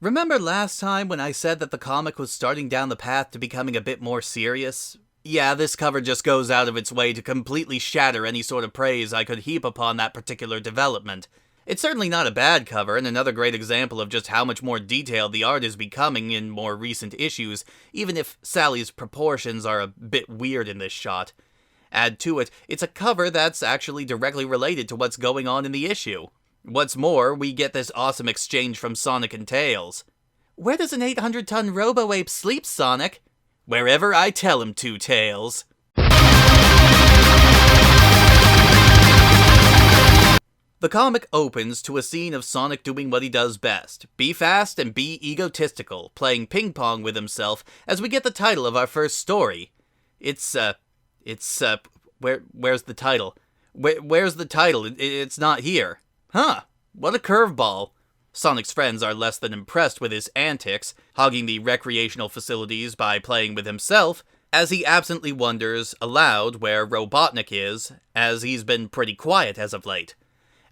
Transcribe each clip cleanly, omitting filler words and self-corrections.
Remember last time when I said that the comic was starting down the path to becoming a bit more serious? Yeah, this cover just goes out of its way to completely shatter any sort of praise I could heap upon that particular development. It's certainly not a bad cover, and another great example of just how much more detailed the art is becoming in more recent issues, even if Sally's proportions are a bit weird in this shot. Add to it, it's a cover that's actually directly related to what's going on in the issue. What's more, we get this awesome exchange from Sonic and Tails. "Where does an 800-ton robo-ape sleep, Sonic?" "Wherever I tell him to, Tails." The comic opens to a scene of Sonic doing what he does best: be fast and be egotistical, playing ping pong with himself as we get the title of our first story. Where's the title? Where's the title? It's not here. Huh, what a curveball. Sonic's friends are less than impressed with his antics, hogging the recreational facilities by playing with himself, as he absently wonders aloud where Robotnik is, as he's been pretty quiet as of late.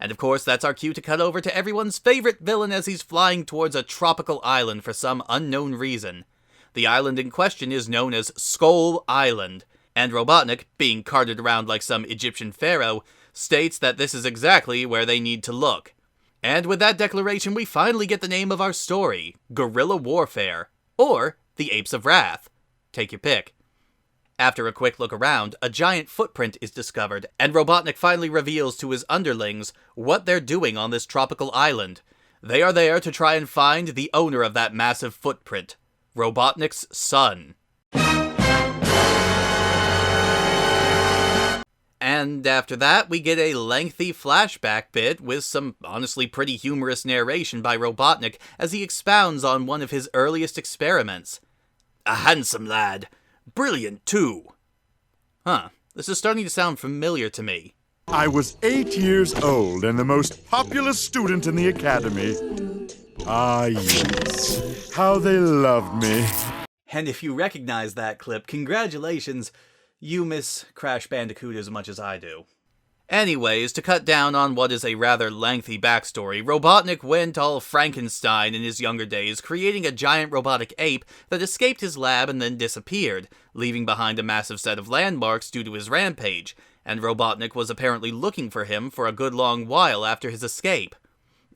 And of course, that's our cue to cut over to everyone's favorite villain as he's flying towards a tropical island for some unknown reason. The island in question is known as Skull Island, and Robotnik, being carted around like some Egyptian pharaoh, states that this is exactly where they need to look. And with that declaration, we finally get the name of our story: Guerrilla Warfare, or The Apes of Wrath. Take your pick. After a quick look around, a giant footprint is discovered, and Robotnik finally reveals to his underlings what they're doing on this tropical island. They are there to try and find the owner of that massive footprint, Robotnik's son. And after that, we get a lengthy flashback bit with some honestly pretty humorous narration by Robotnik as he expounds on one of his earliest experiments. "A handsome lad. Brilliant, too." Huh, this is starting to sound familiar to me. "I was 8 years old and the most popular student in the academy. Ah, yes. How they loved me." And if you recognize that clip, congratulations. You miss Crash Bandicoot as much as I do. Anyways, to cut down on what is a rather lengthy backstory, Robotnik went all Frankenstein in his younger days, creating a giant robotic ape that escaped his lab and then disappeared, leaving behind a massive set of landmarks due to his rampage, and Robotnik was apparently looking for him for a good long while after his escape.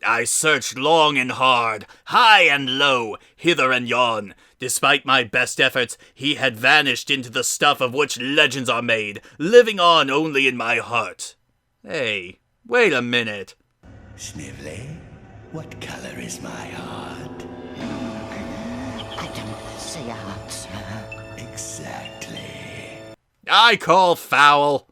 "I searched long and hard, high and low, hither and yon. Despite my best efforts, he had vanished into the stuff of which legends are made, living on only in my heart." Hey, wait a minute. "Snively, what color is my heart?" "I don't see a heart, sir." "Exactly." "I call foul."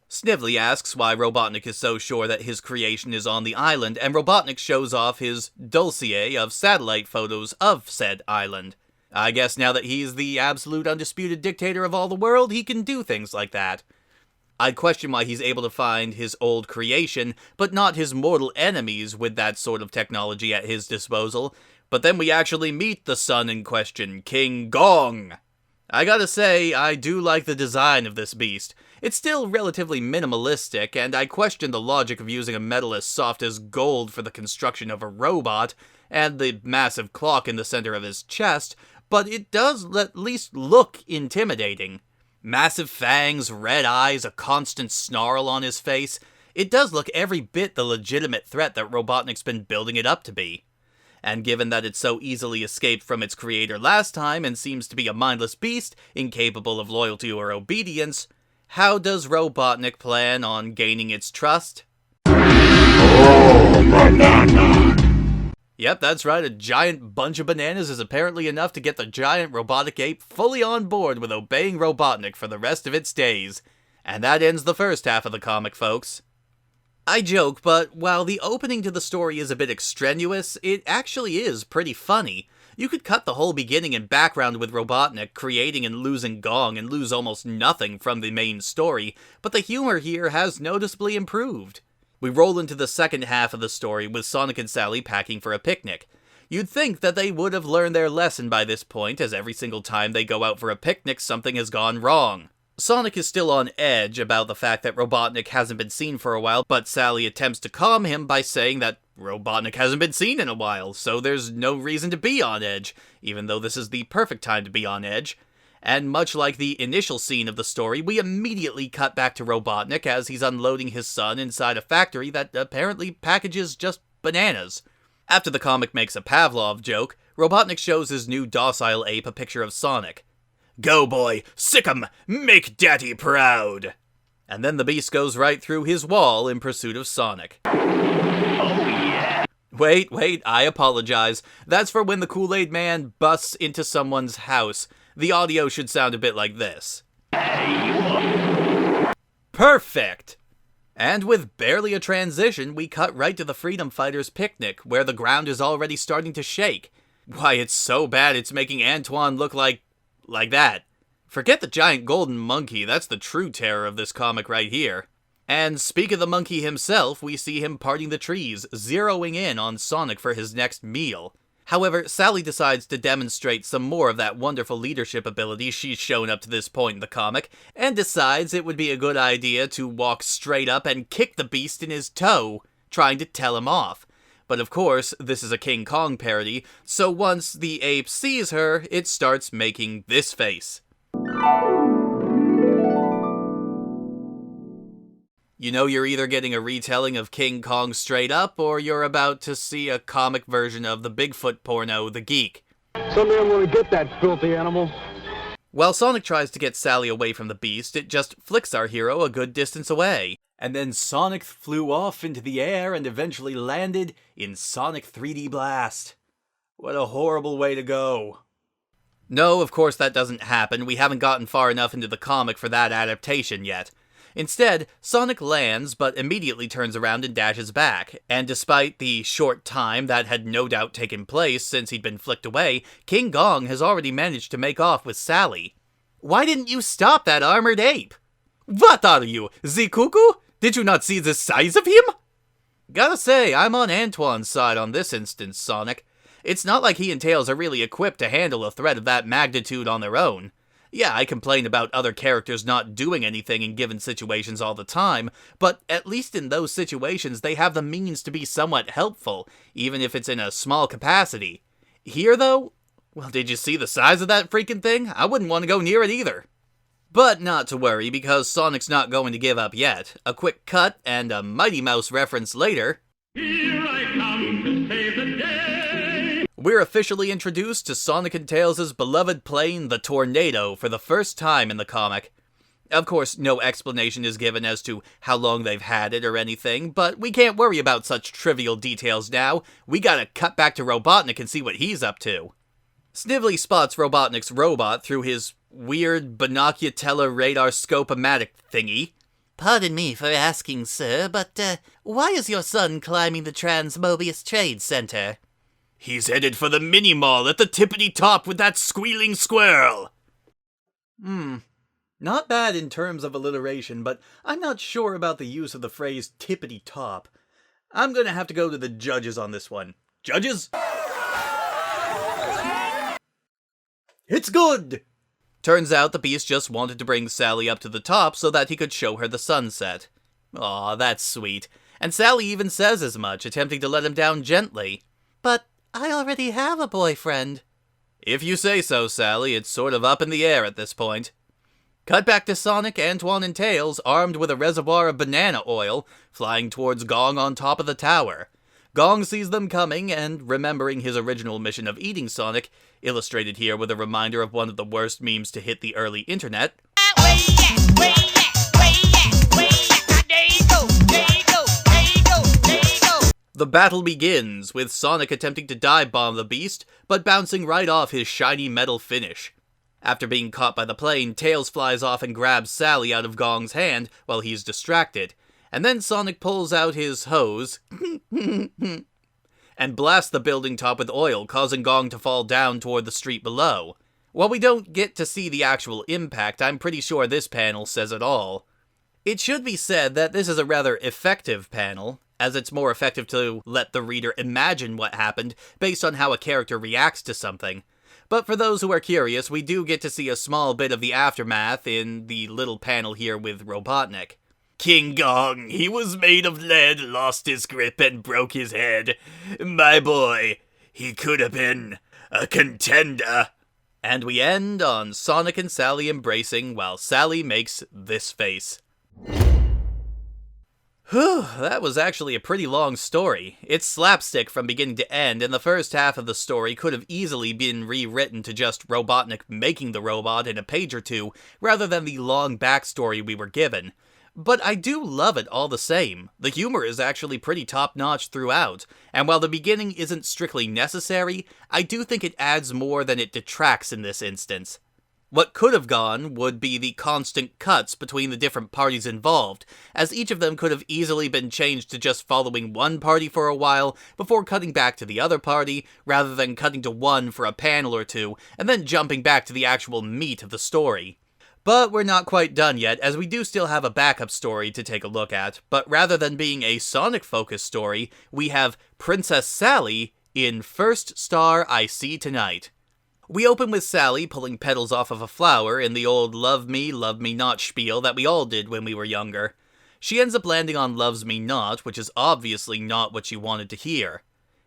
Snively asks why Robotnik is so sure that his creation is on the island, and Robotnik shows off his dossier of satellite photos of said island. I guess now that he's the absolute undisputed dictator of all the world, he can do things like that. I'd question why he's able to find his old creation, but not his mortal enemies with that sort of technology at his disposal. But then we actually meet the son in question, King Gong. I gotta say, I do like the design of this beast. It's still relatively minimalistic, and I question the logic of using a metal as soft as gold for the construction of a robot, and the massive clock in the center of his chest, but it does at least look intimidating. Massive fangs, red eyes, a constant snarl on his face. It does look every bit the legitimate threat that Robotnik's been building it up to be. And given that it so easily escaped from its creator last time and seems to be a mindless beast, incapable of loyalty or obedience, how does Robotnik plan on gaining its trust? Oh, banana! Yep, that's right, a giant bunch of bananas is apparently enough to get the giant robotic ape fully on board with obeying Robotnik for the rest of its days. And that ends the first half of the comic, folks. I joke, but while the opening to the story is a bit extraneous, it actually is pretty funny. You could cut the whole beginning and background with Robotnik creating and losing Gong and lose almost nothing from the main story, but the humor here has noticeably improved. We roll into the second half of the story with Sonic and Sally packing for a picnic. You'd think that they would have learned their lesson by this point, as every single time they go out for a picnic, something has gone wrong. Sonic is still on edge about the fact that Robotnik hasn't been seen for a while, but Sally attempts to calm him by saying that Robotnik hasn't been seen in a while, so there's no reason to be on edge, even though this is the perfect time to be on edge. And much like the initial scene of the story, we immediately cut back to Robotnik as he's unloading his son inside a factory that apparently packages just bananas. After the comic makes a Pavlov joke, Robotnik shows his new docile ape a picture of Sonic. "Go boy, sick 'em, make daddy proud!" And then the beast goes right through his wall in pursuit of Sonic. Wait, I apologize. That's for when the Kool-Aid Man busts into someone's house. The audio should sound a bit like this. Perfect! And with barely a transition, we cut right to the Freedom Fighters' picnic, where the ground is already starting to shake. Why, it's so bad it's making Antoine look like that. Forget the giant golden monkey, that's the true terror of this comic right here. And speak of the monkey himself, we see him parting the trees, zeroing in on Sonic for his next meal. However, Sally decides to demonstrate some more of that wonderful leadership ability she's shown up to this point in the comic, and decides it would be a good idea to walk straight up and kick the beast in his toe, trying to tell him off. But of course, this is a King Kong parody, so once the ape sees her, it starts making this face. You know you're either getting a retelling of King Kong straight up, or you're about to see a comic version of the Bigfoot porno, The Geek. Someday I'm gonna get that filthy animal. While Sonic tries to get Sally away from the beast, it just flicks our hero a good distance away. And then Sonic flew off into the air and eventually landed in Sonic 3D Blast. What a horrible way to go. No, of course that doesn't happen. We haven't gotten far enough into the comic for that adaptation yet. Instead, Sonic lands, but immediately turns around and dashes back, and despite the short time that had no doubt taken place since he'd been flicked away, King Kong has already managed to make off with Sally. Why didn't you stop that armored ape? What are you, the cuckoo? Did you not see the size of him? Gotta say, I'm on Antoine's side on this instance, Sonic. It's not like he and Tails are really equipped to handle a threat of that magnitude on their own. Yeah, I complain about other characters not doing anything in given situations all the time, but at least in those situations they have the means to be somewhat helpful, even if it's in a small capacity. Here, though? Well, did you see the size of that freaking thing? I wouldn't want to go near it either. But not to worry, because Sonic's not going to give up yet. A quick cut and a Mighty Mouse reference later. Here I come to save the day! We're officially introduced to Sonic and Tails' beloved plane, the Tornado, for the first time in the comic. Of course, no explanation is given as to how long they've had it or anything, but we can't worry about such trivial details now. We gotta cut back to Robotnik and see what he's up to. Snively spots Robotnik's robot through his weird binocular radar scope-o-matic thingy. Pardon me for asking, sir, but why is your son climbing the Transmobius Trade Center? He's headed for the mini-mall at the tippity-top with that squealing squirrel! Not bad in terms of alliteration, but I'm not sure about the use of the phrase tippity-top. I'm gonna have to go to the judges on this one. Judges? It's good! Turns out the beast just wanted to bring Sally up to the top so that he could show her the sunset. Aw, that's sweet. And Sally even says as much, attempting to let him down gently. But I already have a boyfriend. If you say so, Sally, it's sort of up in the air at this point. Cut back to Sonic, Antoine, and Tails, armed with a reservoir of banana oil, flying towards Gong on top of the tower. Gong sees them coming, and remembering his original mission of eating Sonic, illustrated here with a reminder of one of the worst memes to hit the early internet. The battle begins, with Sonic attempting to dive bomb the beast, but bouncing right off his shiny metal finish. After being caught by the plane, Tails flies off and grabs Sally out of Gong's hand while he's distracted, and then Sonic pulls out his hose and blasts the building top with oil, causing Gong to fall down toward the street below. While we don't get to see the actual impact, I'm pretty sure this panel says it all. It should be said that this is a rather effective panel, as it's more effective to let the reader imagine what happened based on how a character reacts to something. But for those who are curious, we do get to see a small bit of the aftermath in the little panel here with Robotnik. King Kong, he was made of lead, lost his grip, and broke his head. My boy, he could have been a contender. And we end on Sonic and Sally embracing while Sally makes this face. Whew, that was actually a pretty long story. It's slapstick from beginning to end, and the first half of the story could have easily been rewritten to just Robotnik making the robot in a page or two, rather than the long backstory we were given. But I do love it all the same. The humor is actually pretty top-notch throughout, and while the beginning isn't strictly necessary, I do think it adds more than it detracts in this instance. What could have gone would be the constant cuts between the different parties involved, as each of them could have easily been changed to just following one party for a while before cutting back to the other party, rather than cutting to one for a panel or two, and then jumping back to the actual meat of the story. But we're not quite done yet, as we do still have a backup story to take a look at, but rather than being a Sonic-focused story, we have Princess Sally in First Star I See Tonight. We open with Sally pulling petals off of a flower in the old love me not spiel that we all did when we were younger. She ends up landing on loves me not, which is obviously not what she wanted to hear.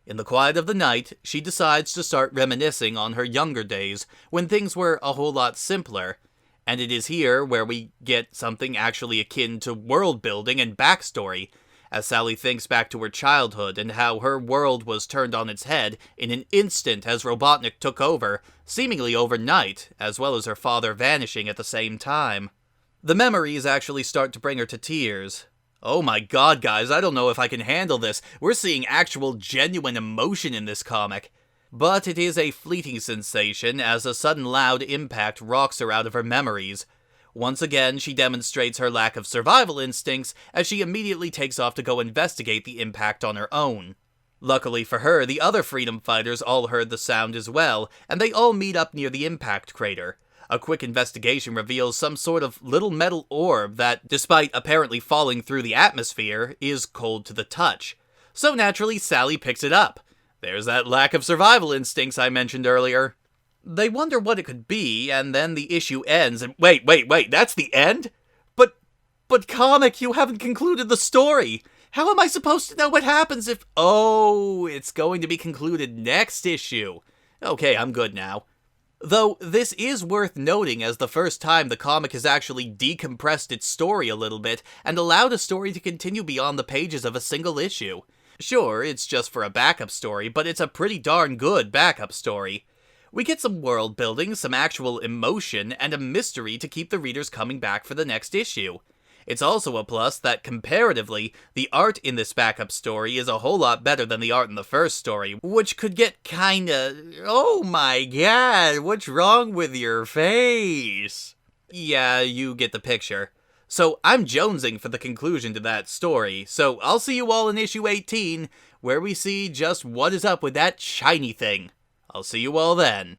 In the quiet of the night, she decides to start reminiscing on her younger days, when things were a whole lot simpler. And it is here where we get something actually akin to world building and backstory, as Sally thinks back to her childhood and how her world was turned on its head in an instant as Robotnik took over, seemingly overnight, as well as her father vanishing at the same time. The memories actually start to bring her to tears. Oh my god, guys, I don't know if I can handle this. We're seeing actual genuine emotion in this comic. But it is a fleeting sensation as a sudden loud impact rocks her out of her memories. Once again, she demonstrates her lack of survival instincts as she immediately takes off to go investigate the impact on her own. Luckily for her, the other freedom fighters all heard the sound as well, and they all meet up near the impact crater. A quick investigation reveals some sort of little metal orb that, despite apparently falling through the atmosphere, is cold to the touch. So naturally, Sally picks it up. There's that lack of survival instincts I mentioned earlier. They wonder what it could be, and then the issue ends, and wait, that's the end? But comic, you haven't concluded the story! How am I supposed to know what happens if— oh, it's going to be concluded next issue. Okay, I'm good now. Though, this is worth noting as the first time the comic has actually decompressed its story a little bit, and allowed a story to continue beyond the pages of a single issue. Sure, it's just for a backup story, but it's a pretty darn good backup story. We get some world building, some actual emotion, and a mystery to keep the readers coming back for the next issue. It's also a plus that, comparatively, the art in this backup story is a whole lot better than the art in the first story, which could get kinda— oh my god, what's wrong with your face? Yeah, you get the picture. So I'm jonesing for the conclusion to that story, so I'll see you all in issue 18, where we see just what is up with that shiny thing. I'll see you all then.